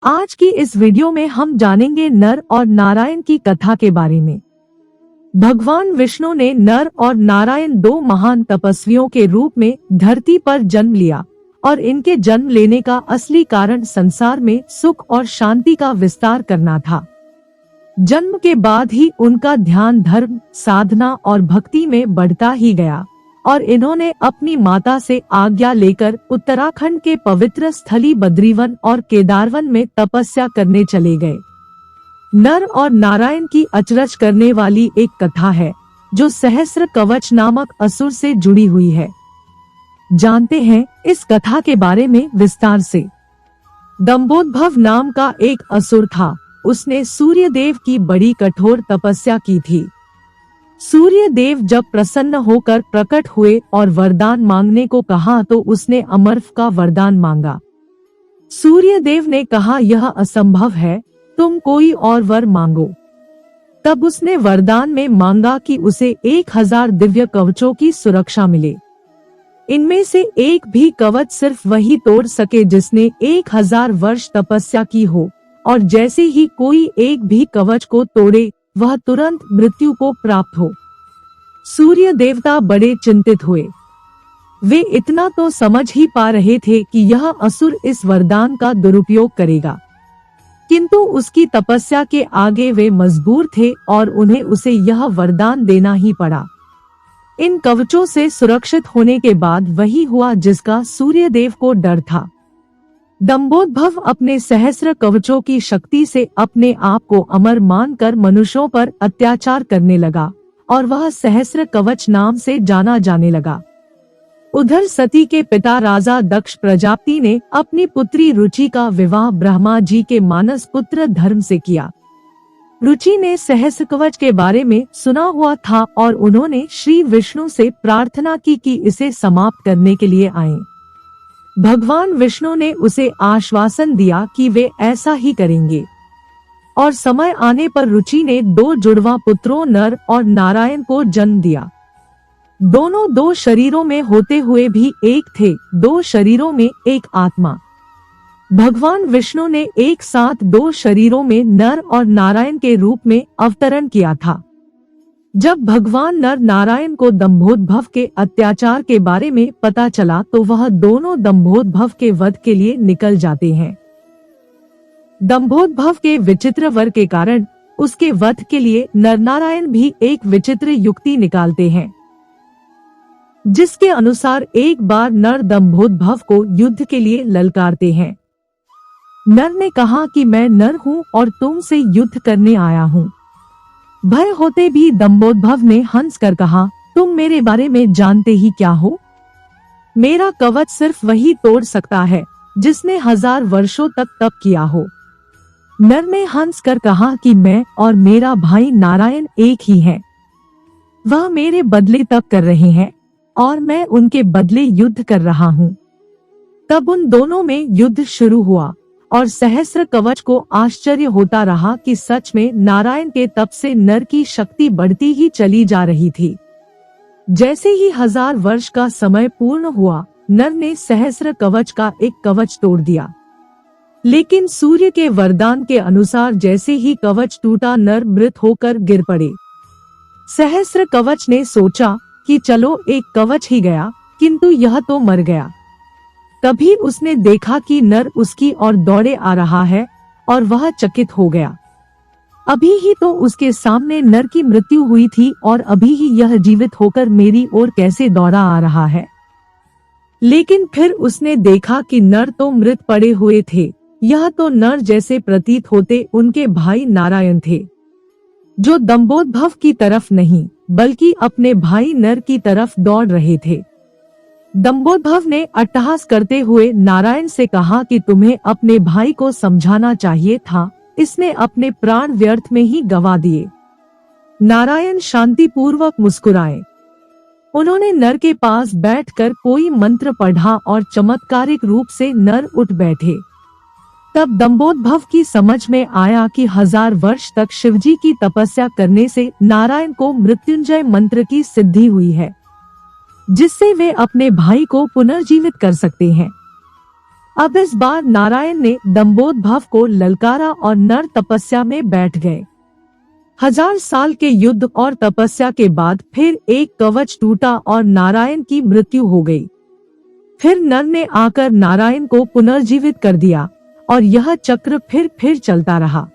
आज की इस वीडियो में हम जानेंगे नर और नारायण की कथा के बारे में। भगवान विष्णु ने नर और नारायण दो महान तपस्वियों के रूप में धरती पर जन्म लिया और इनके जन्म लेने का असली कारण संसार में सुख और शांति का विस्तार करना था। जन्म के बाद ही उनका ध्यान धर्म, साधना और भक्ति में बढ़ता ही गया और इन्होंने अपनी माता से आज्ञा लेकर उत्तराखंड के पवित्र स्थली बद्रीवन और केदारवन में तपस्या करने चले गए। नर और नारायण की अचरज करने वाली एक कथा है जो सहस्र कवच नामक असुर से जुड़ी हुई है। जानते हैं इस कथा के बारे में विस्तार से। दंभोदभव नाम का एक असुर था। उसने सूर्य देव की बड़ी कठोर तपस्या की थी। सूर्य देव जब प्रसन्न होकर प्रकट हुए और वरदान मांगने को कहा तो उसने अमरत्व का वरदान मांगा। सूर्य देव ने कहा, यह असंभव है, तुम कोई और वर मांगो। तब उसने वरदान में मांगा कि उसे 1000 दिव्य कवचों की सुरक्षा मिले। इनमें से एक भी कवच सिर्फ वही तोड़ सके जिसने 1000 वर्ष तपस्या की हो, और जैसे ही कोई एक भी कवच को तोड़े वह तुरंत मृत्यु को प्राप्त हो। सूर्य देवता बड़े चिंतित हुए। वे इतना तो समझ ही पा रहे थे कि यह असुर इस वरदान का दुरुपयोग करेगा, किंतु उसकी तपस्या के आगे वे मजबूर थे और उन्हें उसे यह वरदान देना ही पड़ा। इन कवचों से सुरक्षित होने के बाद वही हुआ जिसका सूर्य देव को डर था। दंभोदभव अपने सहस्र कवचों की शक्ति से अपने आप को अमर मानकर मनुष्यों पर अत्याचार करने लगा और वह सहस्र कवच नाम से जाना जाने लगा। उधर सती के पिता राजा दक्ष प्रजापति ने अपनी पुत्री रुचि का विवाह ब्रह्मा जी के मानस पुत्र धर्म से किया। रुचि ने सहस्र कवच के बारे में सुना हुआ था और उन्होंने श्री विष्णु से प्रार्थना की कि इसे समाप्त करने के लिए आएं। भगवान विष्णु ने उसे आश्वासन दिया कि वे ऐसा ही करेंगे, और समय आने पर रुचि ने 2 जुड़वा पुत्रों नर और नारायण को जन्म दिया। दोनों 2 शरीरों में होते हुए भी एक थे, 2 शरीरों में एक आत्मा। भगवान विष्णु ने एक साथ 2 शरीरों में नर और नारायण के रूप में अवतरण किया था। जब भगवान नर नारायण को दंभोदभव के अत्याचार के बारे में पता चला तो वह दोनों दंभोदभव के वध के लिए निकल जाते हैं। दंभोदभव के विचित्र वर के कारण उसके वध के लिए नर नारायण भी एक विचित्र युक्ति निकालते हैं, जिसके अनुसार एक बार नर दंभोदभव को युद्ध के लिए ललकारते हैं। नर ने कहा कि मैं नर हूँ और तुमसे युद्ध करने आया हूँ। भय होते भी दंभोदभव ने हंस कर कहा, तुम मेरे बारे में जानते ही क्या हो? मेरा कवच सिर्फ वही तोड़ सकता है जिसने 1000 वर्षों तक तप किया हो। नर ने हंस कर कहा कि मैं और मेरा भाई नारायण एक ही हैं। वह मेरे बदले तप कर रहे हैं और मैं उनके बदले युद्ध कर रहा हूँ। तब उन दोनों में युद्ध शुरू हुआ और सहस्र कवच को आश्चर्य होता रहा कि सच में नारायण के तप से नर की शक्ति बढ़ती ही चली जा रही थी। जैसे ही 1000 वर्ष का समय पूर्ण हुआ, नर ने सहस्र कवच का एक कवच तोड़ दिया, लेकिन सूर्य के वरदान के अनुसार जैसे ही कवच टूटा नर मृत होकर गिर पड़े। सहस्र कवच ने सोचा कि चलो एक कवच ही गया, किंतु यह तो मर गया। तभी उसने देखा कि नर उसकी ओर दौड़े आ रहा है और वह चकित हो गया। अभी ही तो उसके सामने नर की मृत्यु हुई थी और अभी ही यह जीवित होकर मेरी ओर कैसे दौड़ा आ रहा है। लेकिन फिर उसने देखा कि नर तो मृत पड़े हुए थे। यह तो नर जैसे प्रतीत होते उनके भाई नारायण थे, जो दंभोदभव की तरफ नहीं बल्कि अपने भाई नर की तरफ दौड़ रहे थे। दंभोदभव ने अट्टहास करते हुए नारायण से कहा कि तुम्हें अपने भाई को समझाना चाहिए था, इसने अपने प्राण व्यर्थ में ही गंवा दिए। नारायण शांतिपूर्वक मुस्कुराए। उन्होंने नर के पास बैठकर कोई मंत्र पढ़ा और चमत्कारिक रूप से नर उठ बैठे। तब दंभोदभव की समझ में आया कि 1000 वर्ष तक शिवजी की तपस्या करने से नारायण को मृत्युंजय मंत्र की सिद्धि हुई है, जिससे वे अपने भाई को पुनर्जीवित कर सकते हैं। अब इस बार नारायण ने दंभोदभव को ललकारा और नर तपस्या में बैठ गए। 1000 साल के युद्ध और तपस्या के बाद फिर एक कवच टूटा और नारायण की मृत्यु हो गई। फिर नर ने आकर नारायण को पुनर्जीवित कर दिया और यह चक्र फिर चलता रहा।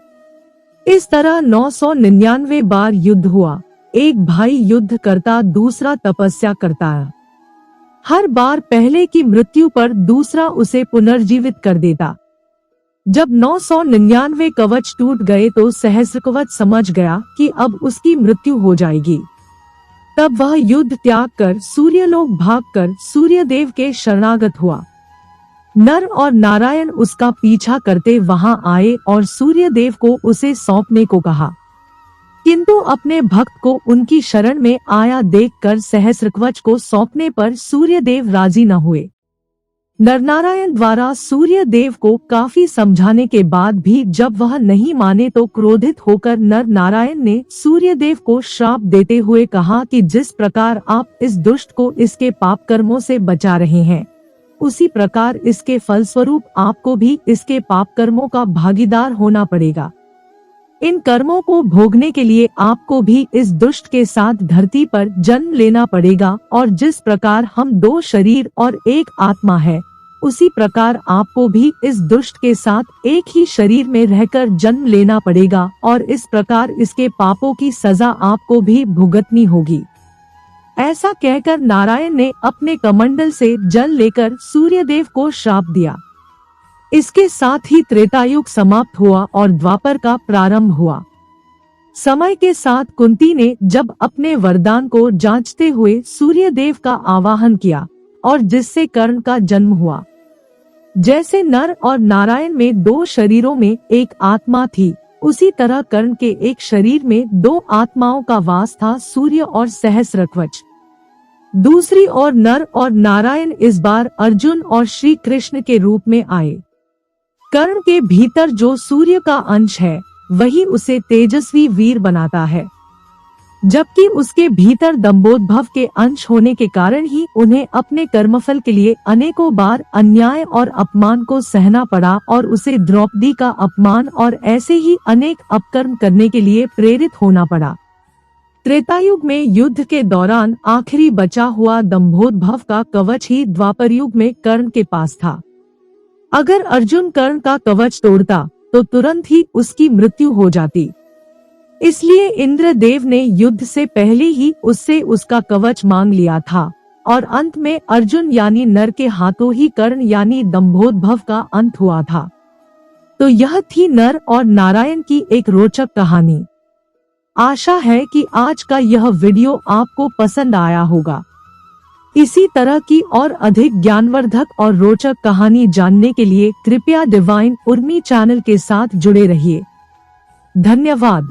इस तरह 999 बार युद्ध हुआ। एक भाई युद्ध करता, दूसरा तपस्या करता। हर बार पहले की मृत्यु पर दूसरा उसे पुनर्जीवित कर देता। जब 999 कवच टूट गए तो सहस्रकवच समझ गया कि अब उसकी मृत्यु हो जाएगी। तब वह युद्ध त्याग कर सूर्यलोक भागकर सूर्यदेव के शरणागत हुआ। नर और नारायण उसका पीछा करते वहां आए और सूर्यदेव को उसे सौंपने को कहा, किंतु अपने भक्त को उनकी शरण में आया देखकर सहस्रकवच को सौंपने पर सूर्यदेव राजी न हुए। नरनारायण द्वारा सूर्यदेव को काफी समझाने के बाद भी जब वह नहीं माने तो क्रोधित होकर नर नारायण ने सूर्यदेव को श्राप देते हुए कहा कि जिस प्रकार आप इस दुष्ट को इसके पाप कर्मों से बचा रहे हैं, उसी प्रकार इसके फलस्वरूप आपको भी इसके पाप कर्मों का भागीदार होना पड़ेगा। इन कर्मों को भोगने के लिए आपको भी इस दुष्ट के साथ धरती पर जन्म लेना पड़ेगा और जिस प्रकार हम 2 शरीर और एक आत्मा है, उसी प्रकार आपको भी इस दुष्ट के साथ एक ही शरीर में रहकर जन्म लेना पड़ेगा और इस प्रकार इसके पापों की सजा आपको भी भुगतनी होगी। ऐसा कहकर नारायण ने अपने कमंडल से जल लेकर सूर्यदेव को श्राप दिया। इसके साथ ही त्रेतायुग समाप्त हुआ और द्वापर का प्रारंभ हुआ। समय के साथ कुंती ने जब अपने वरदान को जांचते हुए सूर्यदेव का आवाहन किया और जिससे कर्ण का जन्म हुआ। जैसे नर और नारायण में 2 शरीरों में एक आत्मा थी, उसी तरह कर्ण के एक शरीर में 2 आत्माओं का वास था, सूर्य और सहस्रकवच। दूसरी ओर नर और नारायण इस बार अर्जुन और श्री कृष्ण के रूप में आए। कर्ण के भीतर जो सूर्य का अंश है, वही उसे तेजस्वी वीर बनाता है, जबकि उसके भीतर दंभोदभव के अंश होने के कारण ही उन्हें अपने कर्मफल के लिए अनेकों बार अन्याय और अपमान को सहना पड़ा और उसे द्रौपदी का अपमान और ऐसे ही अनेक अपकर्म करने के लिए प्रेरित होना पड़ा। त्रेतायुग में युद्ध के दौरान आखिरी बचा हुआ दंभोदभव का कवच ही द्वापर युग में कर्ण के पास था। अगर अर्जुन कर्ण का कवच तोड़ता तो तुरंत ही उसकी मृत्यु हो जाती। इसलिए इंद्रदेव ने युद्ध से पहले ही उससे उसका कवच मांग लिया था और अंत में अर्जुन यानी नर के हाथों ही कर्ण यानी दंभोदभव का अंत हुआ था। तो यह थी नर और नारायण की एक रोचक कहानी। आशा है कि आज का यह वीडियो आपको पसंद आया होगा। इसी तरह की और अधिक ज्ञानवर्धक और रोचक कहानी जानने के लिए कृपया डिवाइन उर्मी चैनल के साथ जुड़े रहिए। धन्यवाद।